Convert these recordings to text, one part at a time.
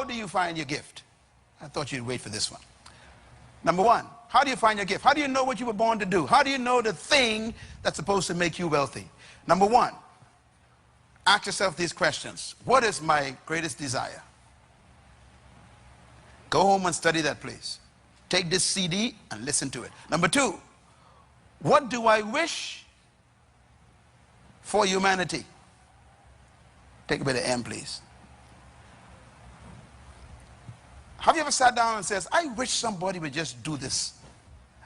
how do you find your gift? I thought you'd wait for this one. Number one, how do you find your gift? How do you know what you were born to do? How do you know the thing that's supposed to make you wealthy? Number one, ask yourself these questions. What is my greatest desire? Go home and study that, please. Take this CD and listen to it. Number two, what do I wish for humanity? Take a bit of M, please. Have you ever sat down and says, I wish somebody would just do this.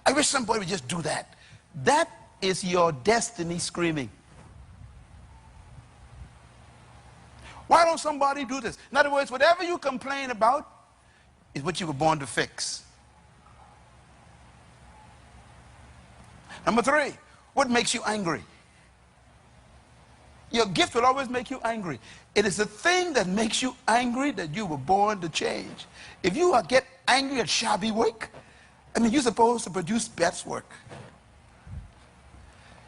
I wish somebody would just do that. That is your destiny screaming. Why don't somebody do this? In other words, whatever you complain about is what you were born to fix. Number three, what makes you angry? Your gift will always make you angry. It is the thing that makes you angry that you were born to change. If you get angry at shabby work, I mean, you're supposed to produce best work.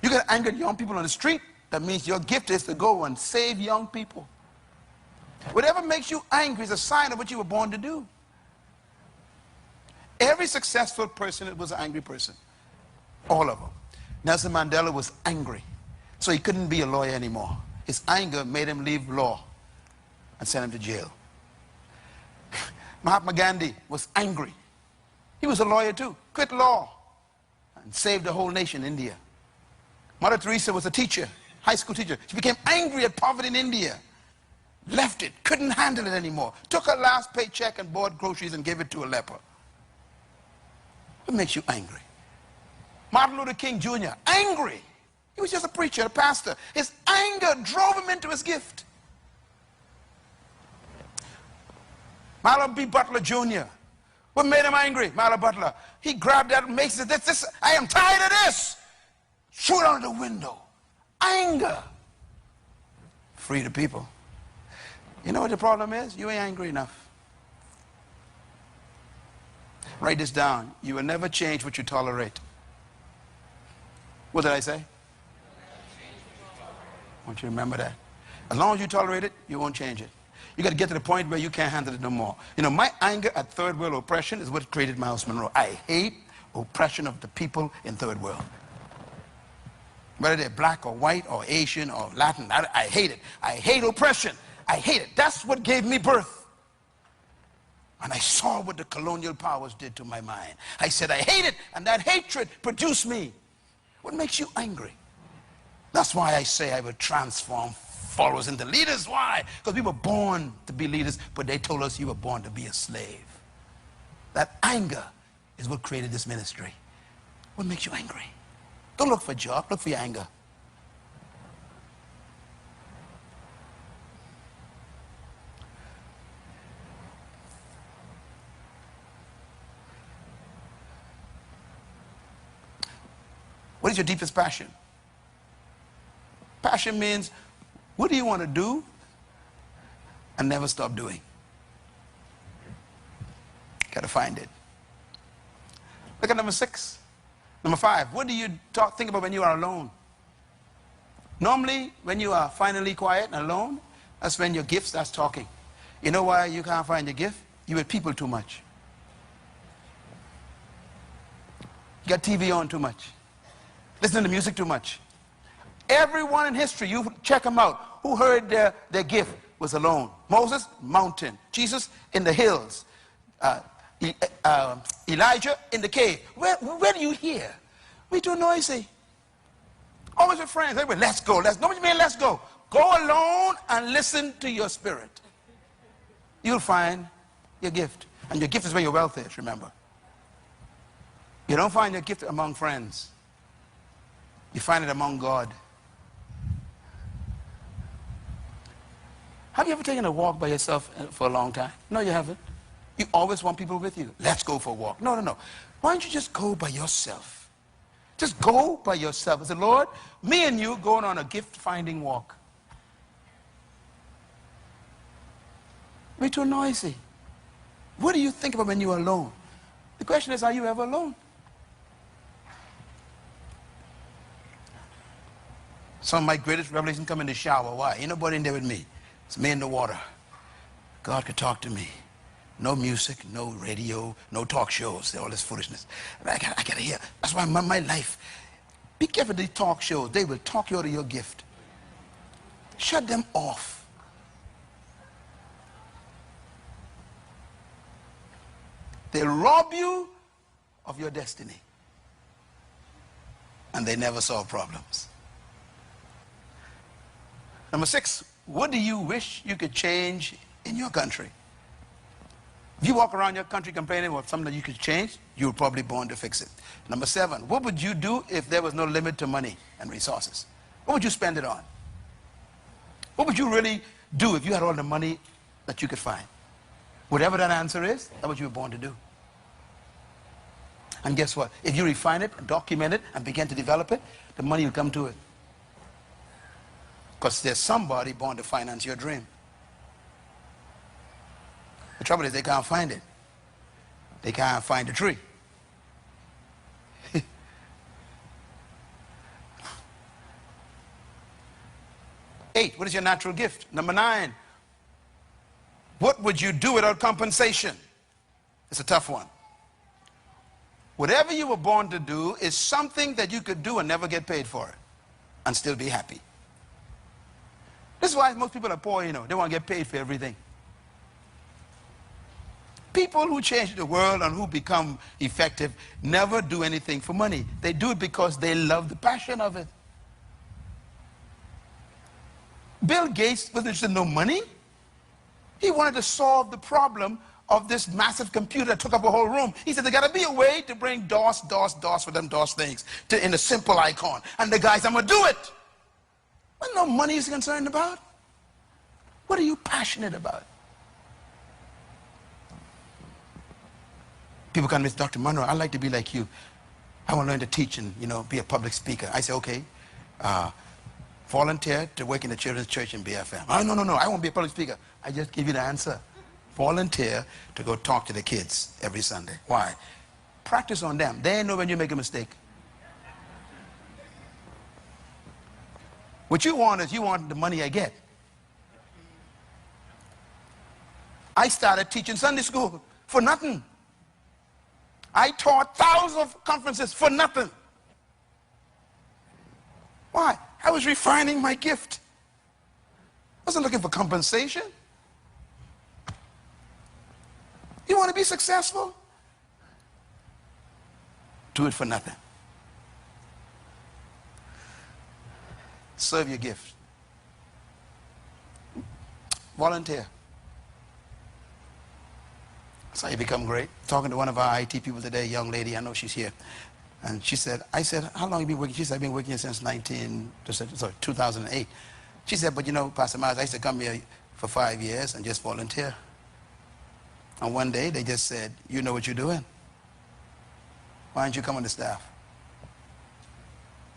You get angry at young people on the street, that means your gift is to go and save young people. Whatever makes you angry is a sign of what you were born to do. Every successful person was an angry person. All of them. Nelson Mandela was angry, so he couldn't be a lawyer anymore. His anger made him leave law and sent him to jail. Mahatma Gandhi was angry. He was a lawyer too, quit law and saved the whole nation, India. Mother Teresa was a teacher, high school teacher. She became angry at poverty in India, left it, couldn't handle it anymore, took her last paycheck and bought groceries and gave it to a leper. What makes you angry? Martin Luther King Jr., angry. He was just a preacher, a pastor. His anger drove him into his gift. Marlon B. Butler Jr., what made him angry? Marlon Butler. He grabbed that and makes it, this, I am tired of this. Threw it out the window. Anger. Free the people. You know what the problem is? You ain't angry enough. Write this down. You will never change what you tolerate. What did I say? I want you to remember that. As long as you tolerate it, you won't change it. You got to get to the point where you can't handle it no more. You know, my anger at third world oppression is what created Myles Munroe. I hate oppression of the people in third world. Whether they're black or white or Asian or Latin, I hate it. I hate oppression. I hate it. That's what gave me birth. And I saw what the colonial powers did to my mind. I said, I hate it, and that hatred produced me. What makes you angry? That's why I say I will transform followers into leaders. Why? Because we were born to be leaders, but they told us you were born to be a slave. That anger is what created this ministry. What makes you angry? Don't look for a job, look for your anger. What is your deepest passion? Passion means, what do you want to do and never stop doing? Got to find it. Look at number 6. Number 5, what do you think about when you are alone? Normally, when you are finally quiet and alone, that's when your gift starts talking. You know why you can't find your gift? You with people too much. You got TV on too much. Listen to music too much. Everyone in history, you check them out, who heard their gift was alone. Moses, mountain. Jesus, in the hills. Elijah, in the cave. Where do you hear? We too noisy. Always with friends. Everybody, let's go. Nobody mean let's go. Go alone and listen to your spirit. You'll find your gift. And your gift is where your wealth is, remember. You don't find your gift among friends. You find it among God. Have you ever taken a walk by yourself for a long time? No, you haven't. You always want people with you. Let's go for a walk. No, no, no. Why don't you just go by yourself? Just go by yourself. I said, Lord, me and you going on a gift-finding walk. We're too noisy. What do you think about when you're alone? The question is, are you ever alone? Some of my greatest revelations come in the shower. Why? Ain't nobody in there with me. It's me in the water. God could talk to me. No music, no radio, no talk shows, all this foolishness. I gotta hear. That's why my life. Be careful of these talk shows. They will talk you out of your gift. Shut them off. They'll rob you of your destiny. And they never solve problems. Number 6, what do you wish you could change in your country? If you walk around your country complaining about something that you could change, you were probably born to fix it. Number 7, what would you do if there was no limit to money and resources? What would you spend it on? What would you really do if you had all the money that you could find? Whatever that answer is, that's what you were born to do. And guess what? If you refine it, and document it, and begin to develop it, the money will come to it. Because there's somebody born to finance your dream. The trouble is they can't find it. They can't find the tree. 8, what is your natural gift? Number 9, what would you do without compensation? It's a tough one. Whatever you were born to do is something that you could do and never get paid for it and still be happy. This is why most people are poor, you know. They want to get paid for everything. People who change the world and who become effective never do anything for money. They do it because they love the passion of it. Bill Gates wasn't interested in no money. He wanted to solve the problem of this massive computer that took up a whole room. He said, there got to be a way to bring DOS for them DOS things in a simple icon. And the guy said, I'm going to do it. Well, no money is concerned about. What are you passionate about? People come to me, Dr. Munroe, I'd like to be like you. I want to learn to teach and, you know, be a public speaker. I say, okay, volunteer to work in the children's church in BFM. Oh, no, I won't be a public speaker. I just give you the answer. Volunteer to go talk to the kids every Sunday. Why? Practice on them. They know when you make a mistake. What you want is you want the money I get. I started teaching Sunday school for nothing. I taught thousands of conferences for nothing. Why? I was refining my gift. I wasn't looking for compensation. You want to be successful? Do it for nothing. Serve your gift. Volunteer. That's how you become great. Talking to one of our IT people today, a young lady, I know she's here. And she said, I said, how long have you been working? She said, I've been working here since 2008. She said, but you know, Pastor Myles, I used to come here for 5 years and just volunteer. And one day they just said, you know what you're doing. Why don't you come on the staff?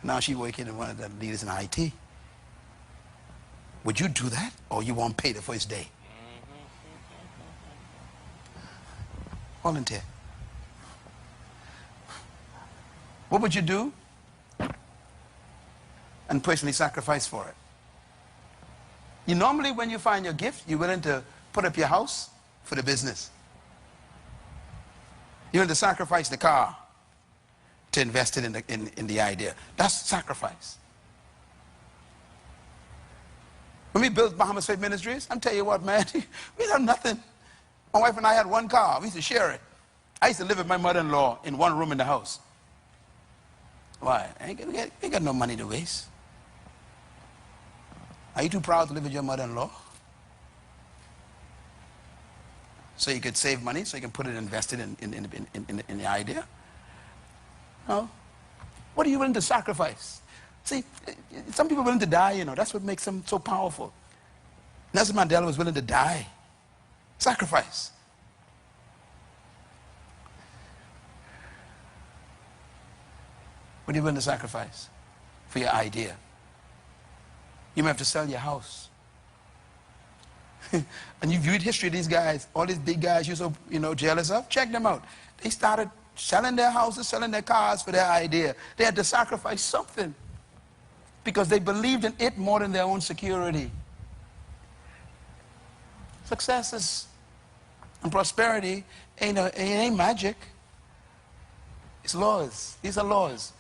Now she's working as one of the leaders in IT. Would you do that, or you won't pay the first day? Volunteer. What would you do? And personally sacrifice for it. You normally, when you find your gift, you're willing to put up your house for the business. You're willing to sacrifice the car to invest it in the idea. That's sacrifice. When we built Bahamas Faith Ministries, I'm telling you what, man, we had nothing. My wife and I had one car. We used to share it. I used to live with my mother-in-law in one room in the house. Why? I ain't got no money to waste. Are you too proud to live with your mother-in-law? So you could save money, so you can put it invested in the idea? No. What are you willing to sacrifice? See, some people are willing to die, you know. That's what makes them so powerful. Nelson Mandela was willing to die. Sacrifice. What are you willing to sacrifice for your idea? You may have to sell your house. And you viewed history of these guys, all these big guys you're so, jealous of. Check them out. They started selling their houses, selling their cars for their idea. They had to sacrifice something because they believed in it more than their own security. Success is And prosperity it ain't magic. It's laws. These are laws.